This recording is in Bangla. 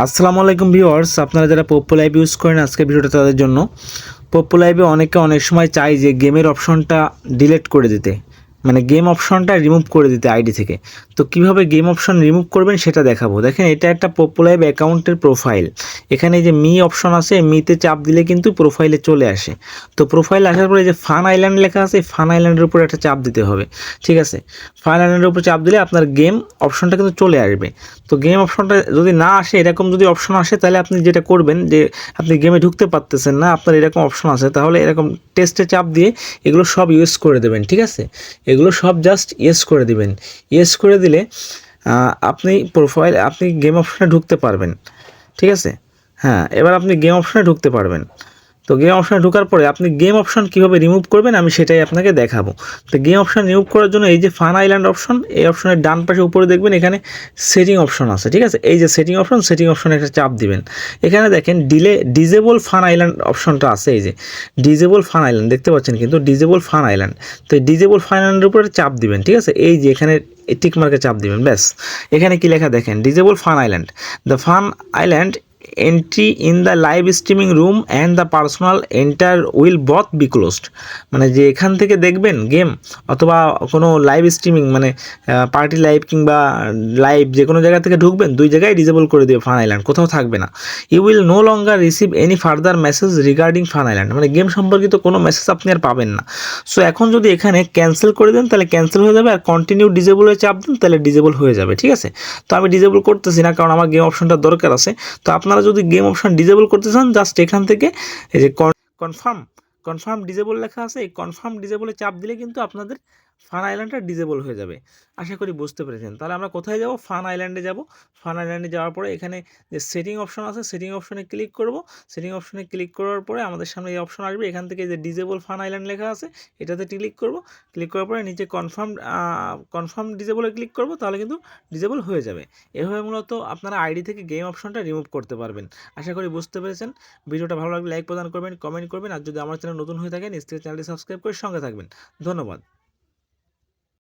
আসসালামু আলাইকুম ভিউয়ার্স, আপনারা যারা পোপ্পো লাইভ ইউজ করেন আজকে ভিডিওটা তাদের জন্য। পোপ্পো লাইভে অনেকে অনেক সময় চায় যে গেমের অপশনটা ডিলিট করে দিতে, মানে গেম অপশনটা রিমুভ করে দিতে আইডি থেকে। তো কিভাবে গেম অপশন রিমুভ করবেন সেটা দেখাবো। দেখেন, এটা একটা পোপ্পো লাইভ অ্যাকাউন্টের প্রোফাইল। এখানে এই যে মি অপশন আছে, মিতে চাপ দিলে কিন্তু প্রোফাইলে চলে আসে। তো প্রোফাইলে আসার পরে যে ফান আইল্যান্ড লেখা আছে, ফান আইল্যান্ডের উপর একটা চাপ দিতে হবে। ঠিক আছে, ফান আইল্যান্ডের উপর চাপ দিলে আপনার গেম অপশনটা কিন্তু চলে আসবে। তো গেম অপশনটা যদি না আসে, এরকম যদি অপশন আসে, তাহলে আপনি যেটা করবেন যে আপনি গেমে ঢুকতে পারতেছেন না, আপনার এরকম অপশন আছে, তাহলে এরকম টেস্টে চাপ দিয়ে এগুলো সব ইউজ করে দেবেন। ঠিক আছে, এগুলো সব জাস্ট ইয়েস করে দিবেন। ইয়েস করে দিলে আপনি গেম অপশনে ঢুকতে পারবেন। ঠিক আছে, হ্যাঁ, এবার আপনি গেম অপশনে ঢুকতে পারবেন। তো গেম অপশনে ঢোকার পরে আপনি গেম অপশন কীভাবে রিমুভ করবেন আমি সেটাই আপনাকে দেখাবো। তো গেম অপশন রিমুভ করার জন্য এই যে ফান আইল্যান্ড অপশন, এই অপশনের ডান পাশে উপরে দেখবেন এখানে সেটিং অপশন আছে। ঠিক আছে, এই যে সেটিং অপশনে একটা চাপ দিবেন। এখানে দেখেন ডিজেবল ফান আইল্যান্ড অপশনটা আছে, এই যে ডিজেবল ফান আইল্যান্ড দেখতে পাচ্ছেন, কিন্তু ডিজেবল ফান আইল্যান্ড। তো এই ডিজেবল ফান আইল্যান্ডের উপরে চাপ দিবেন। ঠিক আছে, এই যে এখানে টিক মার্কে চাপ দিবেন, ব্যাস। এখানে কি লেখা দেখেন, disable fun island, the fun island entry in the live streaming room and the personal enter will both B closed. মানে যে এখান থেকে দেখবেন গেম অথবা কোনো লাইভ স্ট্রিমিং, মানে পার্টি লাইভ কিংবা লাইভ যে কোনো জায়গা থেকে ঢুকবেন, দুই জায়গায় ডিজেবল করে দেবে ফান আইল্যান্ড, কোথাও থাকবে না। You will no longer receive any further message regarding fun island, মানে গেম সম্পর্কিত কোনো মেসেজ আপনি আর পাবেন না। সো এখন যদি এখানে ক্যান্সেল করে দেন তাহলে ক্যান্সেল হয়ে যাবে, আর কন্টিনিউ ডিজেবলে চাপ দেন তাহলে ডিজেবল হয়ে যাবে। ঠিক আছে, তো আমি ডিজেবল করতেছি না, কারণ আমার গেম অপশনটা দরকার আছে। তো আপনারা যদি গেম অপশন ডিজেবল করতে চান, জাস্ট এখান থেকে এই যে কনফার্ম কনফার্ম ডিজেবল লেখা আছে, এই কনফার্ম ডিজেবলে চাপ দিলে কিন্তু আপনাদের ফান আইল্যান্ডটা ডিজেবল হয়ে যাবে। আশা করি বুঝতে পেরেছেন। তাহলে আমরা কোথায় যাব? ফান আইল্যান্ডে যাব। ফান আইল্যান্ডে যাওয়ার পরে এখানে যে সেটিং অপশন আছে, সেটিং অপশনে ক্লিক করব। সেটিং অপশনে ক্লিক করার পরে আমাদের সামনে এই অপশন আসবে, এখান থেকে যে ডিজেবল ফান আইল্যান্ড লেখা আছে এটাতে ক্লিক করব। ক্লিক করার পরে নিচে কনফার্ম ডিজেবলে ক্লিক করব, তাহলে কিন্তু ডিজেবল হয়ে যাবে। এভাবে মূলত আপনারা আইডি থেকে গেম অপশনটা রিমুভ করতে পারবেন। আশা করি বুঝতে পেরেছেন। ভিডিওটা ভালো লাগলে লাইক প্রদান করবেন, কমেন্ট করবেন, আর যদি আমার চ্যানেল নতুন হয়ে থাকেন নিশ্চয়ই চ্যানেলটি সাবস্ক্রাইব করে সঙ্গে থাকবেন। ধন্যবাদ।